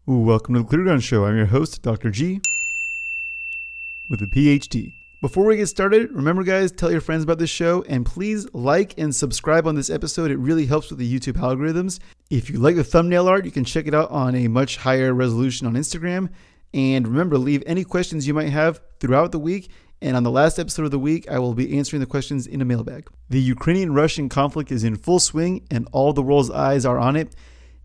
Welcome to the Clear Gun Show. I'm your host, Dr. G, with a PhD. Before we get started, remember guys, tell your friends about this show, and please like and subscribe on this episode. It really helps with the YouTube algorithms. If you like the thumbnail art, you can check it out on a much higher resolution on Instagram. And remember, leave any questions you might have throughout the week. And on the last episode of the week, I will be answering the questions in a mailbag. The Ukrainian-Russian conflict is in full swing, and all the world's eyes are on it.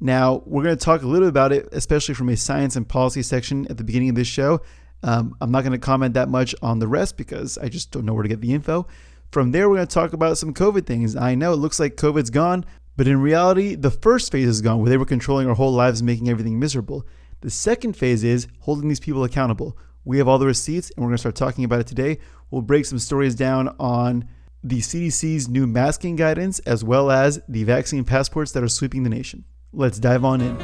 Now, we're going to talk a little about it, especially from a science and policy section at the beginning of this show. I'm not going to comment that much on the rest because I just don't know where to get the info. From there, we're going to talk about some COVID things. I know it looks like COVID's gone, but in reality, the first phase is gone, where they were controlling our whole lives and making everything miserable. The second phase is holding these people accountable. We have all the receipts, and we're going to start talking about it today. We'll break some stories down on the CDC's new masking guidance, as well as the vaccine passports that are sweeping the nation. Let's dive on in.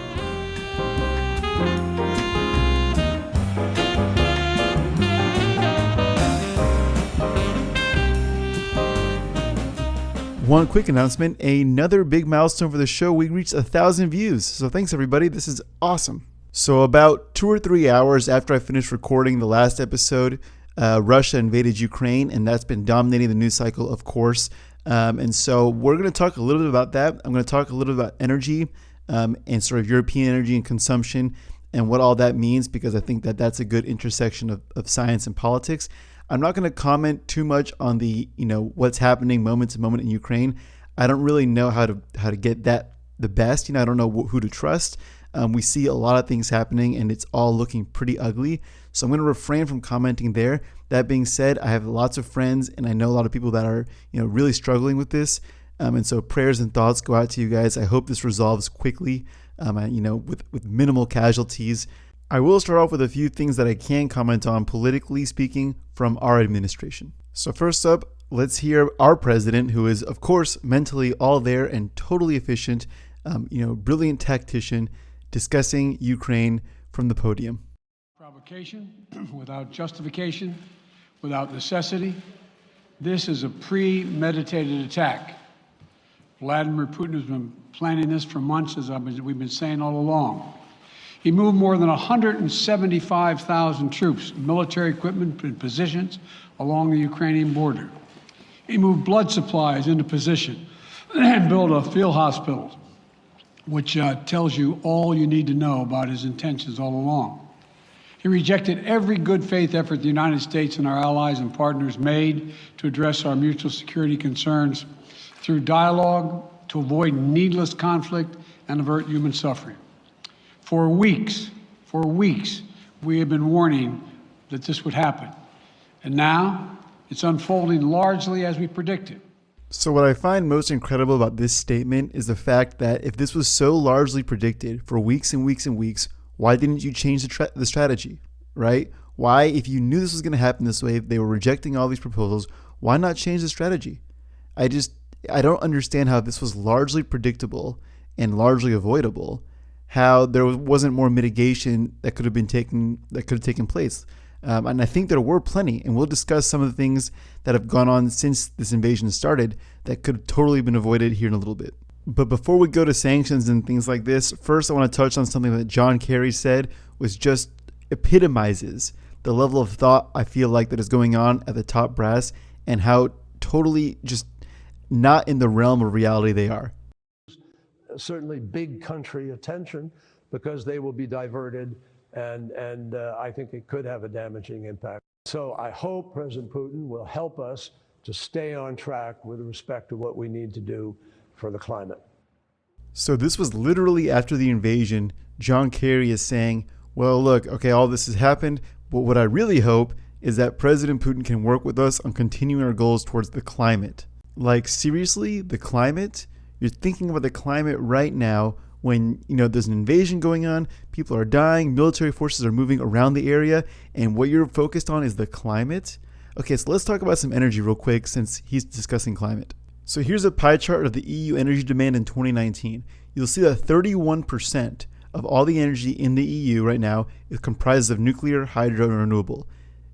One quick announcement, another big milestone for the show. We reached 1,000 views. So thanks everybody. This is awesome. So about 2 or 3 hours after I finished recording the last episode, Russia invaded Ukraine, and that's been dominating the news cycle, of course. And so we're going to talk a little bit about that. I'm going to talk a little bit about energy and sort of European energy and consumption and what all that means, because I think that that's a good intersection of science and politics. I'm not going to comment too much on the, what's happening moment to moment in Ukraine. I don't really know how to get that the best. I don't know who to trust. We see a lot of things happening and it's all looking pretty ugly. So I'm going to refrain from commenting there. That being said, I have lots of friends and I know a lot of people that are, really struggling with this. And so prayers and thoughts go out to you guys. I hope this resolves quickly, with minimal casualties. I will start off with a few things that I can comment on politically speaking from our administration. So first up, let's hear our president, who is, of course, mentally all there and totally efficient, brilliant tactician, discussing Ukraine from the podium. Provocation, without justification, without necessity. This is a premeditated attack. Vladimir Putin has been planning this for months, as we've been saying all along. He moved more than 175,000 troops, military equipment, and positions along the Ukrainian border. He moved blood supplies into position and built a field hospital, which tells you all you need to know about his intentions all along. He rejected every good faith effort the United States and our allies and partners made to address our mutual security concerns through dialogue to avoid needless conflict and avert human suffering. For weeks, we have been warning that this would happen. And now it's unfolding largely as we predicted. So what I find most incredible about this statement is the fact that if this was so largely predicted for weeks and weeks and weeks, why didn't you change the strategy, right? Why, if you knew this was going to happen this way, they were rejecting all these proposals, why not change the strategy? I don't understand how this was largely predictable and largely avoidable, how there wasn't more mitigation that could have taken place. And I think there were plenty, and we'll discuss some of the things that have gone on since this invasion started that could have totally been avoided here in a little bit. But before we go to sanctions and things like this, first I want to touch on something that John Kerry said, which just epitomizes the level of thought I feel like that is going on at the top brass and how totally just not in the realm of reality they are. Certainly big country attention because they will be diverted and I think it could have a damaging impact. So I hope President Putin will help us to stay on track with respect to what we need to do for the climate. So this was literally after the invasion. John Kerry is saying, well, look, okay, all this has happened, but what I really hope is that President Putin can work with us on continuing our goals towards the climate. Like, seriously, the climate? You're thinking about the climate right now when, there's an invasion going on, people are dying, military forces are moving around the area, and what you're focused on is the climate? Okay, so let's talk about some energy real quick since he's discussing climate. So here's a pie chart of the EU energy demand in 2019. You'll see that 31% of all the energy in the EU right now is comprised of nuclear, hydro, and renewable.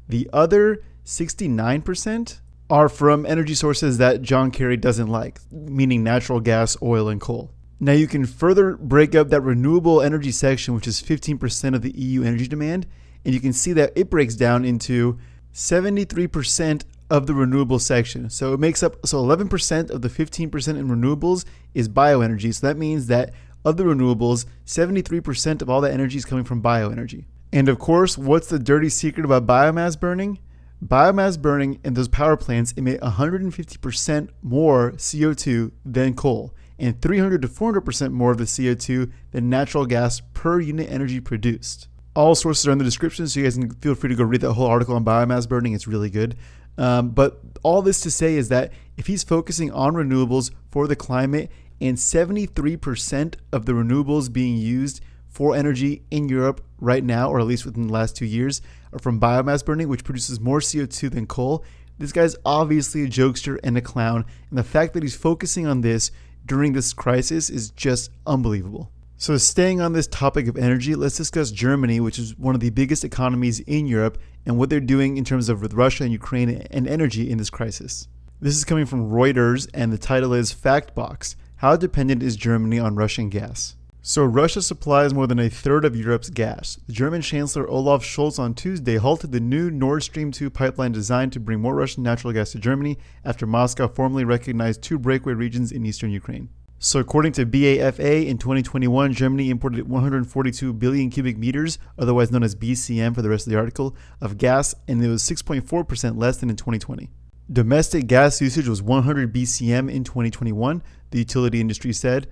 The other 69% are from energy sources that John Kerry doesn't like, meaning natural gas, oil, and coal. Now you can further break up that renewable energy section, which is 15% of the EU energy demand, and you can see that it breaks down into 73% of the renewable section. So it makes up, 11% of the 15% in renewables is bioenergy. So that means that of the renewables, 73% of all that energy is coming from bioenergy. And of course, what's the dirty secret about biomass burning? Biomass burning in those power plants emit 150% more CO2 than coal, and 300 to 400% more of the CO2 than natural gas per unit energy produced. All sources are in the description, so you guys can feel free to go read that whole article on biomass burning. It's really good. But all this to say is that if he's focusing on renewables for the climate, and 73% of the renewables being used for energy in Europe right now, or at least within the last 2 years, are from biomass burning, which produces more CO2 than coal, this guy's obviously a jokester and a clown. And the fact that he's focusing on this during this crisis is just unbelievable. So staying on this topic of energy, let's discuss Germany, which is one of the biggest economies in Europe, and what they're doing in terms of with Russia and Ukraine and energy in this crisis. This is coming from Reuters, and the title is Fact Box: How dependent is Germany on Russian gas? So Russia supplies more than a third of Europe's gas. The German Chancellor Olaf Scholz on Tuesday halted the new Nord Stream 2 pipeline designed to bring more Russian natural gas to Germany after Moscow formally recognized 2 breakaway regions in eastern Ukraine. So according to BAFA, in 2021, Germany imported 142 billion cubic meters, otherwise known as BCM for the rest of the article, of gas, and it was 6.4% less than in 2020. Domestic gas usage was 100 BCM in 2021, the utility industry said.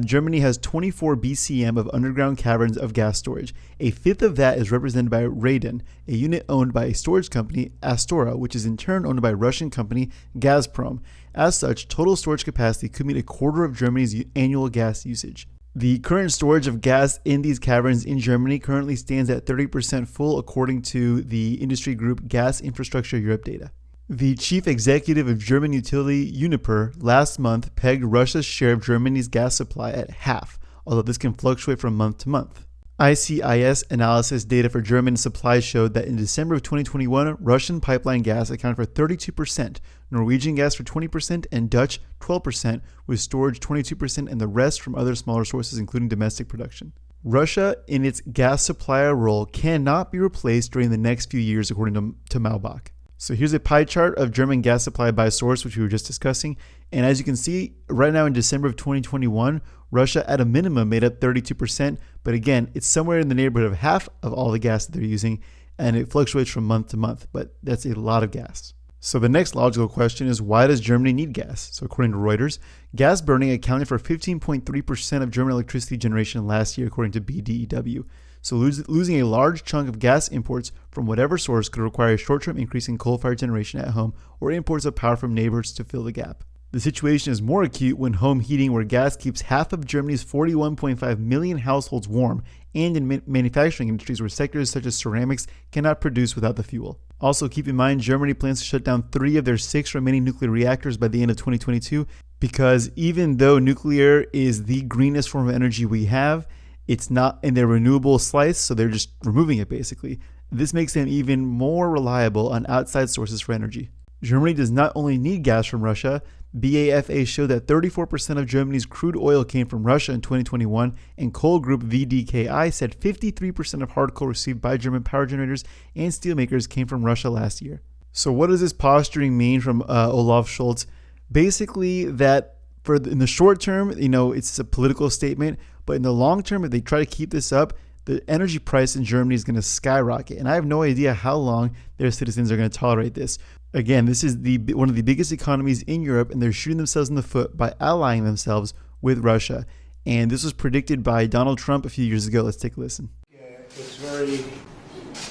Germany has 24 BCM of underground caverns of gas storage. A fifth of that is represented by Radon, a unit owned by a storage company, Astora, which is in turn owned by Russian company Gazprom. As such, total storage capacity could meet a quarter of Germany's annual gas usage. The current storage of gas in these caverns in Germany currently stands at 30% full, according to the industry group Gas Infrastructure Europe data. The chief executive of German utility Uniper last month pegged Russia's share of Germany's gas supply at half, although this can fluctuate from month to month. ICIS analysis data for German supply showed that in December of 2021, Russian pipeline gas accounted for 32%, Norwegian gas for 20%, and Dutch 12%, with storage 22% and the rest from other smaller sources, including domestic production. Russia, in its gas supplier role, cannot be replaced during the next few years, according to Maubach. So here's a pie chart of German gas supply by source, which we were just discussing. And as you can see, right now in December of 2021, Russia at a minimum made up 32%. But again, it's somewhere in the neighborhood of half of all the gas that they're using. And it fluctuates from month to month, but that's a lot of gas. So the next logical question is, why does Germany need gas? So according to Reuters, gas burning accounted for 15.3% of German electricity generation last year, according to BDEW. So losing a large chunk of gas imports from whatever source could require a short-term increase in coal-fired generation at home or imports of power from neighbors to fill the gap. The situation is more acute when home heating, where gas keeps half of Germany's 41.5 million households warm, and in manufacturing industries where sectors such as ceramics cannot produce without the fuel. Also, keep in mind, Germany plans to shut down 3 of their 6 remaining nuclear reactors by the end of 2022, because even though nuclear is the greenest form of energy we have, it's not in their renewable slice, so they're just removing it basically. This makes them even more reliable on outside sources for energy. Germany does not only need gas from Russia. BAFA showed that 34% of Germany's crude oil came from Russia in 2021, and coal group VDKI said 53% of hard coal received by German power generators and steelmakers came from Russia last year. So what does this posturing mean from Olaf Scholz? Basically that in the short term, it's a political statement, but in the long term, if they try to keep this up, the energy price in Germany is going to skyrocket. And I have no idea how long their citizens are going to tolerate this. Again, this is one of the biggest economies in Europe, and they're shooting themselves in the foot by allying themselves with Russia. And this was predicted by Donald Trump a few years ago. Let's take a listen. It's very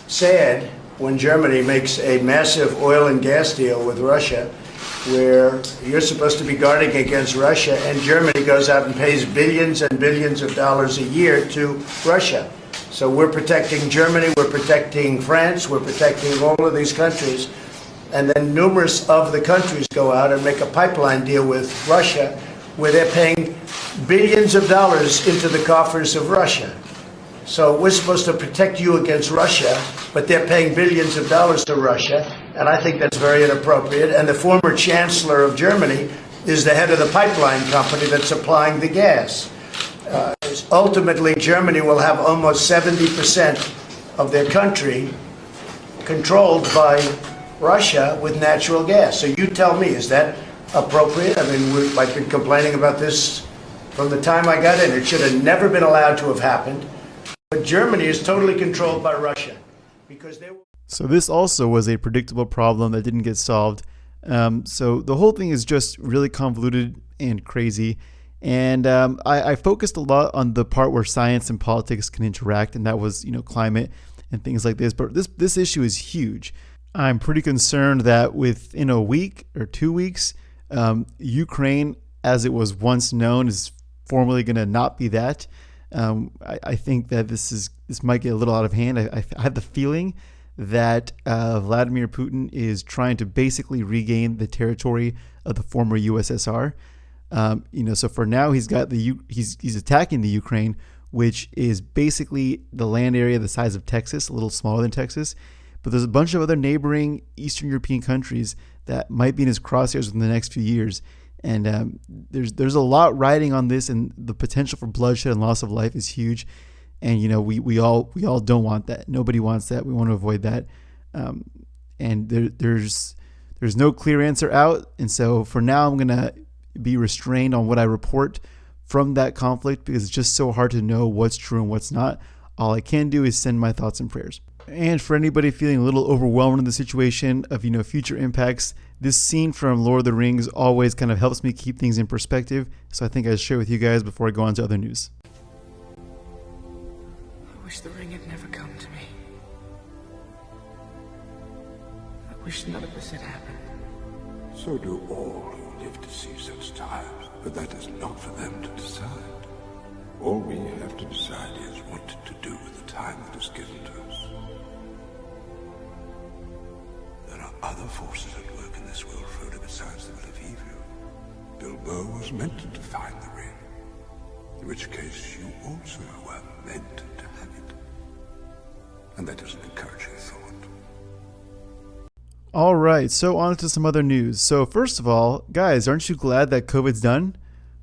sad when Germany makes a massive oil and gas deal with Russia, where you're supposed to be guarding against Russia, and Germany goes out and pays billions and billions of dollars a year to Russia. So we're protecting Germany, we're protecting France, we're protecting all of these countries. And then numerous of the countries go out and make a pipeline deal with Russia, where they're paying billions of dollars into the coffers of Russia. So we're supposed to protect you against Russia, but they're paying billions of dollars to Russia, and I think that's very inappropriate. And the former chancellor of Germany is the head of the pipeline company that's supplying the gas. ultimately Germany will have almost 70% of their country controlled by Russia with natural gas. So you tell me, is that appropriate? I mean, I've been complaining about this from the time I got in. It should have never been allowed to have happened. But Germany is totally controlled by Russia because they were. So this also was a predictable problem that didn't get solved. So the whole thing is just really convoluted and crazy. And I focused a lot on the part where science and politics can interact, and that was, climate and things like this. But this issue is huge. I'm pretty concerned that within a week or 2 weeks, Ukraine, as it was once known, is formally going to not be that. I think that this might get a little out of hand. I have the feeling that Vladimir Putin is trying to basically regain the territory of the former USSR. So for now he's attacking the Ukraine, which is basically the land area the size of Texas, a little smaller than Texas. But there's a bunch of other neighboring Eastern European countries that might be in his crosshairs in the next few years. And there's a lot riding on this, and the potential for bloodshed and loss of life is huge. And we all don't want that. Nobody wants that. We want to avoid that. And there's no clear answer out. And so for now, I'm gonna be restrained on what I report from that conflict because it's just so hard to know what's true and what's not. All I can do is send my thoughts and prayers. And for anybody feeling a little overwhelmed in the situation of future impacts, this scene from Lord of the Rings always kind of helps me keep things in perspective. So I think I'd share with you guys before I go on to other news. I wish the ring had never come to me. I wish none of this had happened. So do all who live to see such times, but that is not for them to decide. All we have to decide is what to do with the time that is given to us. There are other forces at work in this world, Frodo, besides the will of evil. Bilbo was meant to find the ring, in which case you also were meant to have it. And that is an encouraging thought. All right, so on to some other news. So first of all, guys, aren't you glad that COVID's done?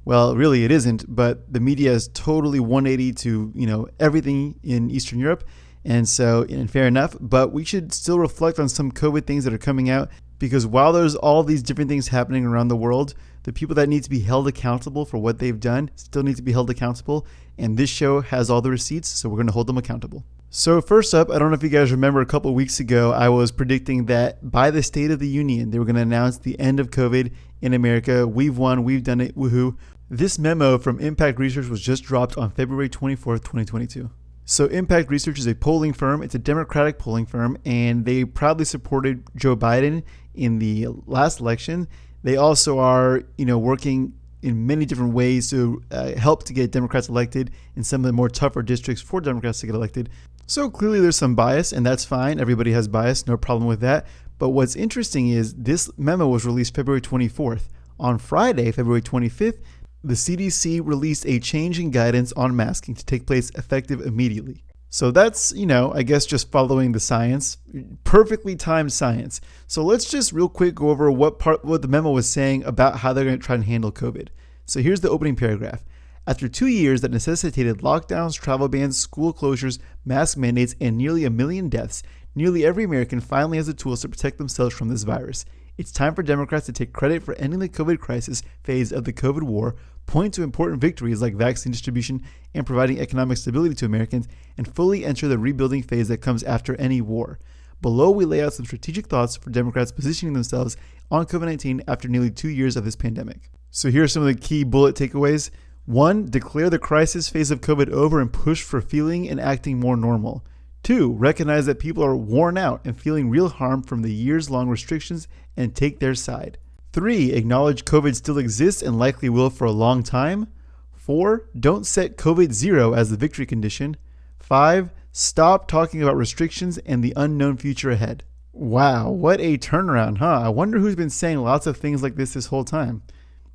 Well, really it isn't, but the media is totally 180 to, everything in Eastern Europe. And so, and fair enough, but we should still reflect on some COVID things that are coming out, because while there's all these different things happening around the world, the people that need to be held accountable for what they've done still need to be held accountable. And this show has all the receipts, so we're going to hold them accountable. So first up, I don't know if you guys remember a couple of weeks ago, I was predicting that by the State of the Union, they were going to announce the end of COVID in America. We've won, we've done it, woohoo. This memo from Impact Research was just dropped on February 24th, 2022. So Impact Research is a polling firm. It's a Democratic polling firm, and they proudly supported Joe Biden in the last election. They also are, working in many different ways to help to get Democrats elected in some of the more tougher districts for Democrats to get elected. So clearly there's some bias, and that's fine. Everybody has bias, no problem with that. But what's interesting is this memo was released February 24th. On Friday, February 25th, the CDC released a change in guidance on masking to take place effective immediately. So that's, I guess just following the science, perfectly timed science. So let's just real quick go over what the memo was saying about how they're going to try and handle COVID. So here's the opening paragraph. After 2 years that necessitated lockdowns, travel bans, school closures, mask mandates, and nearly 1 million deaths, nearly every American finally has the tools to protect themselves from this virus. It's time for Democrats to take credit for ending the COVID crisis phase of the COVID war, point to important victories like vaccine distribution and providing economic stability to Americans, and fully enter the rebuilding phase that comes after any war. Below, we lay out some strategic thoughts for Democrats positioning themselves on COVID-19 after nearly 2 years of this pandemic. So here are some of the key bullet takeaways. 1. Declare the crisis phase of COVID over and push for feeling and acting more normal. 2. Recognize that people are worn out and feeling real harm from the years-long restrictions and take their side. 3. Acknowledge COVID still exists and likely will for a long time. 4. Don't set COVID zero as the victory condition. 5. Stop talking about restrictions and the unknown future ahead. Wow, what a turnaround, huh? I wonder who's been saying lots of things like this whole time.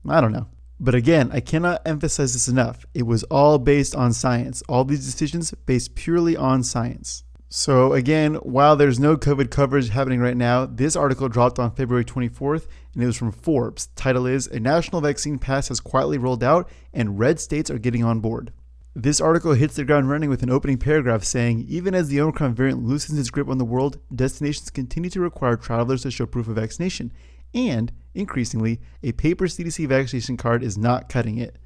I don't know. But again, I cannot emphasize this enough. It was all based on science. All these decisions based purely on science. So again, while there's no COVID coverage happening right now, this article dropped on February 24th, and it was from Forbes. Title is, "A National Vaccine Pass Has Quietly Rolled Out and Red States Are Getting on Board." This article hits the ground running with an opening paragraph saying, even as the Omicron variant loosens its grip on the world, destinations continue to require travelers to show proof of vaccination. And, increasingly, a paper CDC vaccination card is not cutting it.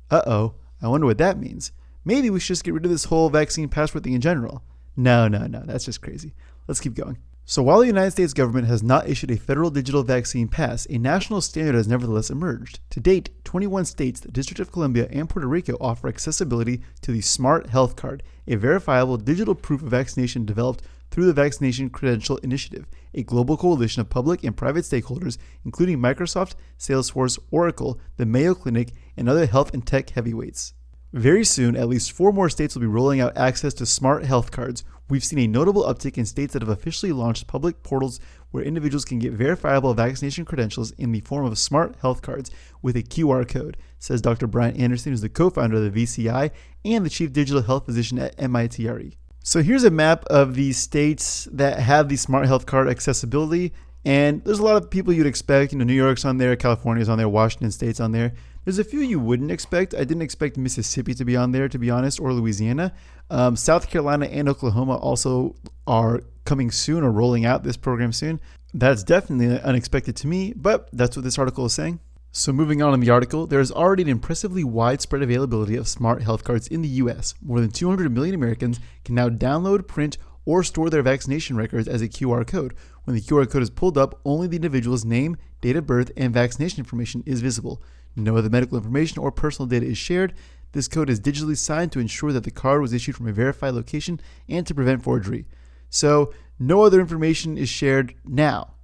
Uh-oh, I wonder what that means. Maybe we should just get rid of this whole vaccine passport thing in general. No, that's just crazy. Let's keep going. So while the United States government has not issued a federal digital vaccine pass, a national standard has nevertheless emerged. To date, 21 states, the District of Columbia, and Puerto Rico offer accessibility to the Smart Health Card, a verifiable digital proof of vaccination developed through the Vaccination Credential Initiative, a global coalition of public and private stakeholders, including Microsoft, Salesforce, Oracle, the Mayo Clinic, and other health and tech heavyweights. Very soon, at least 4 more states will be rolling out access to smart health cards. We've seen a notable uptick in states that have officially launched public portals where individuals can get verifiable vaccination credentials in the form of smart health cards with a QR code, says Dr. Brian Anderson, who's the co-founder of the VCI and the chief digital health physician at MITRE. So here's a map of the states that have the smart health card accessibility. And there's a lot of people you'd expect. New York's on there, California's on there, Washington State's on there. There's a few you wouldn't expect. I didn't expect Mississippi to be on there, to be honest, or Louisiana. South Carolina and Oklahoma also are coming soon or rolling out this program soon. That's definitely unexpected to me, but that's what this article is saying. So moving on in the article, there is already an impressively widespread availability of smart health cards in the US. More than 200 million Americans can now download, print, or store their vaccination records as a QR code. When the QR code is pulled up, only the individual's name, date of birth, and vaccination information is visible. No other medical information or personal data is shared. This code is digitally signed to ensure that the card was issued from a verified location and to prevent forgery. So no other information is shared now.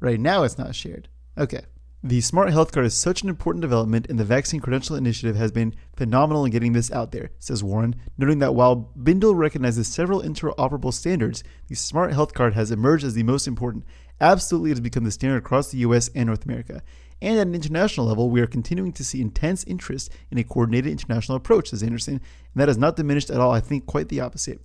Right now it's not shared. Okay. The Smart Health Card is such an important development, and the Vaccine Credential Initiative has been phenomenal in getting this out there, says Warren, noting that while Bindle recognizes several interoperable standards, the Smart Health Card has emerged as the most important. Absolutely, it has become the standard across the US and North America. And at an international level, we are continuing to see intense interest in a coordinated international approach, says Anderson, and that has not diminished at all. I think quite the opposite.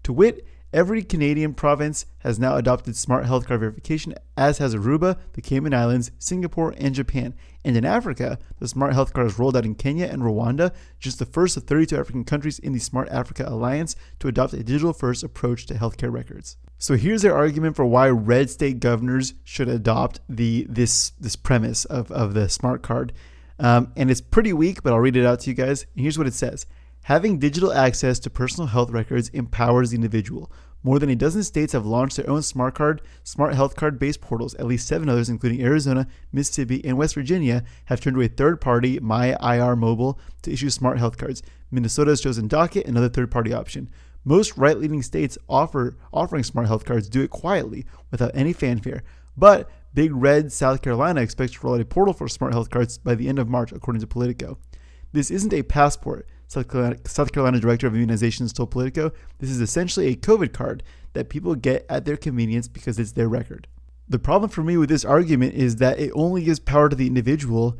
To wit, every Canadian province has now adopted smart health card verification, as has Aruba, the Cayman Islands, Singapore, and Japan. And in Africa, the smart health card is rolled out in Kenya and Rwanda, just the first of 32 African countries in the Smart Africa Alliance to adopt a digital-first approach to healthcare records. So here's their argument for why red state governors should adopt this premise of the smart card. And it's pretty weak, but I'll read it out to you guys. And here's what it says. Having digital access to personal health records empowers the individual. More than a dozen states have launched their own smart health card based portals. At least 7 others, including Arizona, Mississippi, and West Virginia, have turned to a third-party MyIR Mobile to issue smart health cards. Minnesota has chosen Docket, another third-party option. Most right-leaning states offering smart health cards do it quietly, without any fanfare. But Big Red South Carolina expects to roll out a portal for smart health cards by the end of March, according to Politico. This isn't a passport, South Carolina Director of Immunizations told Politico. This is essentially a COVID card that people get at their convenience because it's their record. The problem for me with this argument is that it only gives power to the individual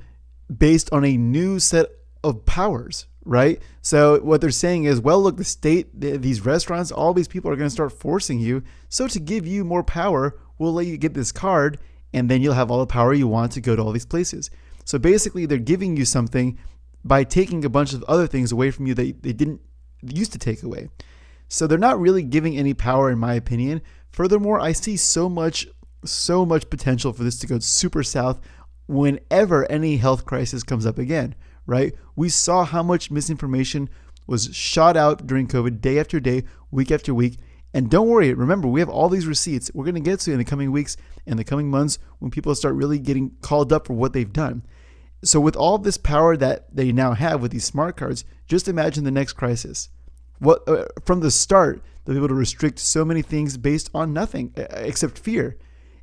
based on a new set of powers, right? So what they're saying is, well, look, the state, these restaurants, all these people are going to start forcing you. So to give you more power, we'll let you get this card, and then you'll have all the power you want to go to all these places. So basically, they're giving you something by taking a bunch of other things away from you that they didn't used to take away. So they're not really giving any power, in my opinion. Furthermore, I see so much potential for this to go super south whenever any health crisis comes up again, right? We saw how much misinformation was shot out during COVID, day after day, week after week. And don't worry, remember, we have all these receipts we're going to get to in the coming weeks and the coming months when people start really getting called up for what they've done. So with all this power that they now have with these smart cards, just imagine the next crisis. From the start, they'll be able to restrict so many things based on nothing except fear.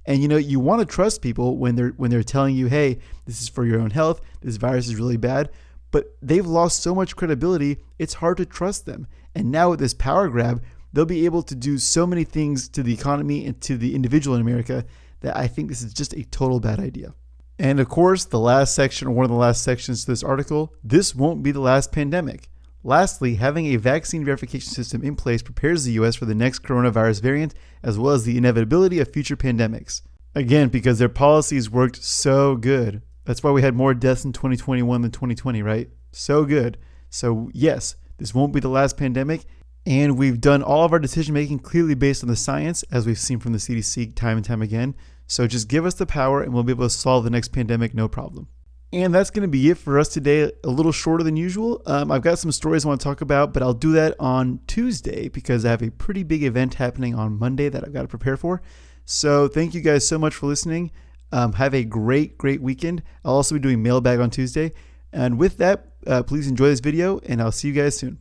And you want to trust people when they're telling you, hey, this is for your own health, this virus is really bad. But they've lost so much credibility, it's hard to trust them. And now with this power grab, they'll be able to do so many things to the economy and to the individual in America that I think this is just a total bad idea. And of course, the last section, or one of the last sections to this article, this won't be the last pandemic. Lastly, having a vaccine verification system in place prepares the US for the next coronavirus variant, as well as the inevitability of future pandemics. Again, because their policies worked so good. That's why we had more deaths in 2021 than 2020, right? So good. So yes, This won't be the last pandemic. And we've done all of our decision making clearly based on the science, as we've seen from the CDC time and time again. So just give us the power and we'll be able to solve the next pandemic, no problem. And that's going to be it for us today, a little shorter than usual. I've got some stories I want to talk about, but I'll do that on Tuesday because I have a pretty big event happening on Monday that I've got to prepare for. So thank you guys so much for listening. Have a great weekend. I'll also be doing mailbag on Tuesday. And with that, please enjoy this video and I'll see you guys soon.